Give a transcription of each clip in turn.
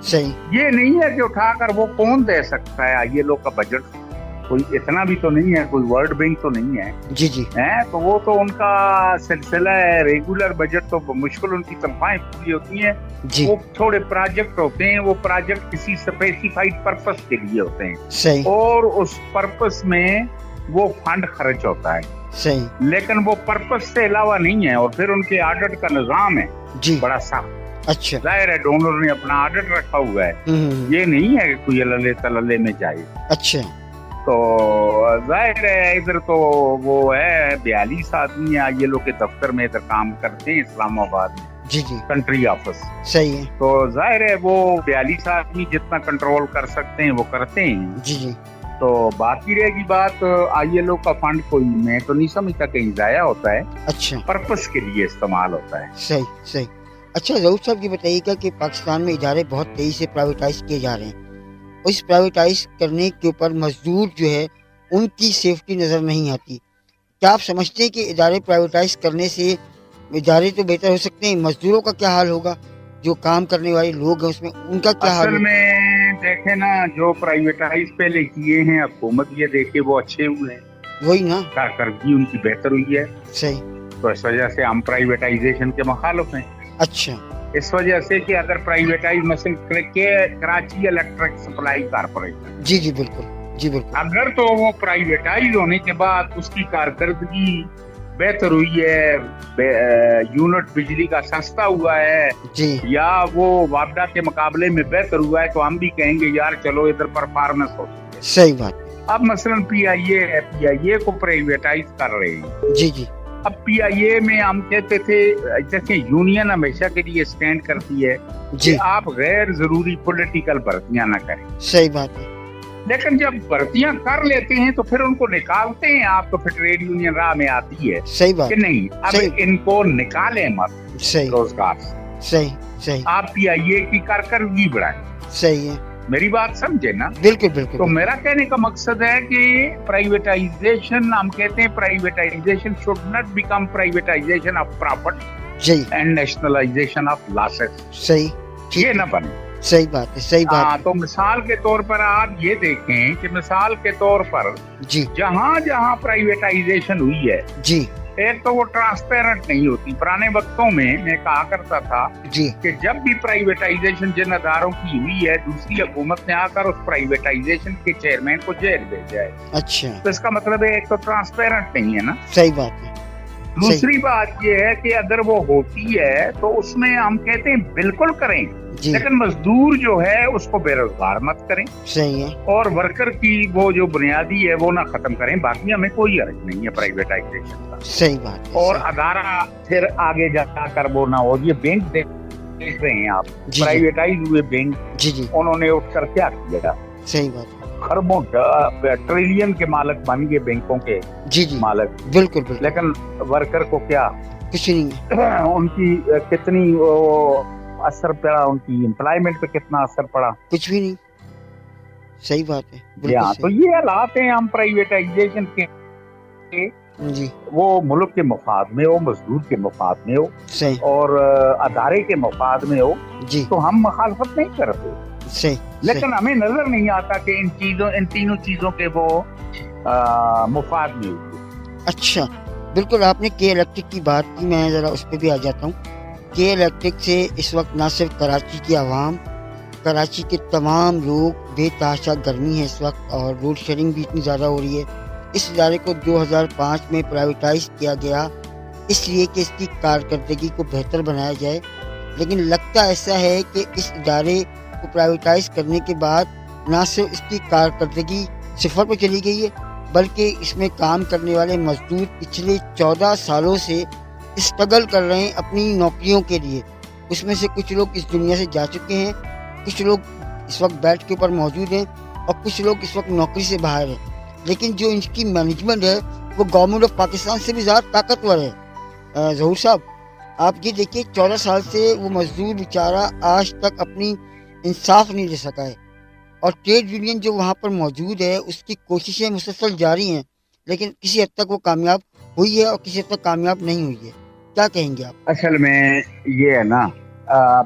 صحیح. یہ نہیں ہے کہ اٹھا کر وہ کون دے سکتا ہے آئی ایل او کا بجٹ، کوئی اتنا بھی تو نہیں ہے، کوئی ورلڈ بینک تو نہیں ہے. جی جی. تو وہ تو ان کا سلسلہ ہے، ریگولر بجٹ تو مشکل ان کی تنخواہیں پوری ہوتی ہیں. جی. وہ تھوڑے پروجیکٹ ہوتے ہیں، وہ پروجیکٹ کسی اسپیسیفائڈ پرپس کے لیے ہوتے ہیں. صحیح. اور اس پرپس میں وہ فنڈ خرچ ہوتا ہے. صحیح. لیکن وہ پرپس سے علاوہ نہیں ہے. اور پھر ان کے آڈٹ کا نظام ہے جی. بڑا سخت. اچھا. ظاہر ہے ڈونر نے اپنا آڈٹ رکھا ہوا ہے، یہ نہیں ہے کہ کوئی اللہ تللے میں جائے. اچھا. تو ظاہر ہے ادھر تو وہ ہے 42 آدمی آئی ایل او کے دفتر میں ادھر کام کرتے ہیں اسلام آباد میں. جی جی. Country office. صحیح ہے. تو ظاہر ہے وہ 42 آدمی جتنا کنٹرول کر سکتے ہیں وہ کرتے ہیں. جی جی. تو باقی رہے گی بات آئی ایل او کا فنڈ کوئی میں تو نہیں سمجھتا کہیں ضائع ہوتا ہے. اچھا. پرپس کے لیے استعمال ہوتا ہے. صحیح صحیح. اچھا ظہور صاحب یہ بتائیے گا کہ پاکستان میں ادارے بہت تیزی سے پرائیویٹائز کیے جا رہے ہیں. اس پرائیویٹائز کرنے کے اوپر مزدور جو ہے ان کی سیفٹی نظر نہیں آتی. کیا آپ سمجھتے ہیں کہ ادارے پرائیویٹائز کرنے سے ادارے تو بہتر ہو سکتے ہیں، مزدوروں کا کیا حال ہوگا؟ جو کام کرنے والے لوگ ہیں اس میں ان کا کیا حال اصل ہوگا؟ میں دیکھیں نا، جو پرائیویٹائز پہلے کیے ہیں حکومت یہ دیکھے وہ اچھے ہوئے ہیں، وہی نا. کارکردگی ان کی بہتر ہوئی ہے. صحیح. تو اس وجہ سے ہم پرائیویٹائزیشن کے مخالف ہیں. اچھا. اس وجہ سے کہ اگر پرائیویٹائز مثلا کراچی الیکٹرک سپلائی کارپوریشن، جی جی بالکل. جی بالکل. اگر تو وہ پرائیویٹائز ہونے کے بعد اس کی کارکردگی بہتر ہوئی ہے، یونٹ بجلی کا سستا ہوا ہے، جی. یا وہ وابڈا کے مقابلے میں بہتر ہوا ہے، تو ہم بھی کہیں گے یار چلو ادھر پرفارمنس ہوتی ہے. صحیح بات. اب مثلا پی آئی اے ہے، پی آئی اے کو پرائیویٹائز کر رہے ہیں. جی جی. اب پی آئی اے میں ہم کہتے تھے جیسے یونین ہمیشہ کے لیے سٹینڈ کرتی ہے جی. کہ آپ غیر ضروری پولیٹیکل بھرتیاں نہ کریں. صحیح بات ہے. لیکن جب بھرتیاں کر لیتے ہیں تو پھر ان کو نکالتے ہیں آپ، تو پھر ٹریڈ یونین راہ میں آتی ہے صحیح بات. کہ نہیں اب ان کو نکالیں مت صحیح. روزگار سے، صحیح صحیح. آپ پی آئی اے کی کارکردگی بڑھائیں. صحیح ہے. میری بات سمجھے نا. بالکل بالکل. تو میرا کہنے کا مقصد ہے کہ پرائیویٹائزیشن، ہم کہتے ہیں privatisation should not become privatisation of property جی. And nationalisation of losses. صحیح. یہ نہ بنے. صحیح بات ہے. صحیح بات. تو مثال کے طور پر آپ یہ دیکھیں کہ مثال کے طور پر جی. جہاں جہاں پرائیویٹائزیشن ہوئی ہے، جی. ایک تو وہ ٹرانسپیرنٹ نہیں ہوتی. پرانے وقتوں میں کہا کرتا تھا جی. کہ جب بھی پرائیویٹائزیشن جن اداروں کی ہوئی ہے، دوسری حکومت نے آ کر اس پرائیویٹائزیشن کے چیئرمین کو جیل بھیجا ہے. اچھا. تو اس کا مطلب ہے ایک تو ٹرانسپیرنٹ نہیں ہے نا. صحیح بات ہے. دوسری بات یہ ہے کہ اگر وہ ہوتی ہے تو اس میں ہم کہتے ہیں بالکل کریں، جی. لیکن مزدور جو ہے اس کو بے روزگار مت کریں. صحیح ہے. اور ورکر کی وہ جو بنیادی ہے وہ نہ ختم کریں. باقی ہمیں کوئی حرج نہیں ہے پرائیویٹائزیشن کا. صحیح بات ہے. اور ادارہ پھر آگے جا کر وہ نہ ہو. یہ بینک دیکھ رہے ہیں آپ، جی. پرائیویٹائز ہوئے بینک، جی جی. انہوں نے اٹھ کر کیا کیا؟ صحیح بات ہے. خربوں ٹریلین کے مالک بن گئے بینکوں کے جی جی مالک. بالکل بالکل. لیکن ورکر کو کیا، کچھ نہیں ہے. ان کی کتنی اثر پڑا، ان کی امپلائمنٹ پہ کتنا اثر پڑا؟ کچھ بھی نہیں. صحیح بات ہے. بالکل. تو یہ حالات ہیں. ہم پرائیویٹائزیشن کے جی وہ ملک کے مفاد میں ہو، مزدور کے مفاد میں ہو، صحیح. اور ادارے کے مفاد میں ہو، جی تو ہم مخالفت نہیں کرتے. صحیح. لیکن ہمیں نظر نہیں آتا کہ ان تینوں چیزوں کے وہ مفاد میں ہوئی. اچھا بالکل. آپ نے کے الیکٹرک کی بات کی، میں ذرا اس پہ بھی آ جاتا ہوں. کے الیکٹرک سے اس وقت نہ صرف کراچی کی عوام، کراچی کے تمام لوگ بے تحاشا گرمی ہے اس وقت، اور لوڈ شیڈنگ بھی اتنی زیادہ ہو رہی ہے. اس ادارے کو 2005 میں پرائیویٹائز کیا گیا اس لیے کہ اس کی کارکردگی کو بہتر بنایا جائے. لیکن لگتا ایسا ہے کہ اس ادارے کو پرائیویٹائز کرنے کے بعد نہ صرف اس کی کارکردگی صفر پہ چلی گئی ہے، بلکہ اس میں کام کرنے والے مزدور پچھلے 14 سالوں سے اسٹرگل کر رہے ہیں اپنی نوکریوں کے لیے. اس میں سے کچھ لوگ اس دنیا سے جا چکے ہیں، کچھ لوگ اس وقت بیڈ کے اوپر موجود ہیں، اور کچھ لوگ اس وقت نوکری سے باہر ہیں. لیکن جو ان کی مینجمنٹ ہے وہ گورنمنٹ آف پاکستان سے بھی زیادہ طاقتور ہے. ظہور صاحب آپ یہ دیکھیے 14 سال سے وہ مزدور بیچارہ آج تک اپنی انصاف نہیں دے سکا ہے، اور ٹریڈ یونین جو وہاں پر موجود ہے اس کی کوششیں مسلسل جاری ہیں، لیکن کسی حد تک وہ کامیاب ہوئی ہے اور کسی حد تک کامیاب نہیں ہوئی ہے. کیا کہیں گے آپ؟ اصل میں یہ ہے نا،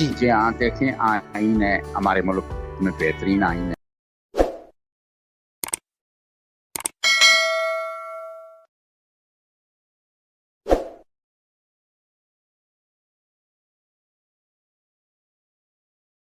جی جی ہاں دیکھیں آئین ہے ہمارے ملک میں بہترین آئین ہے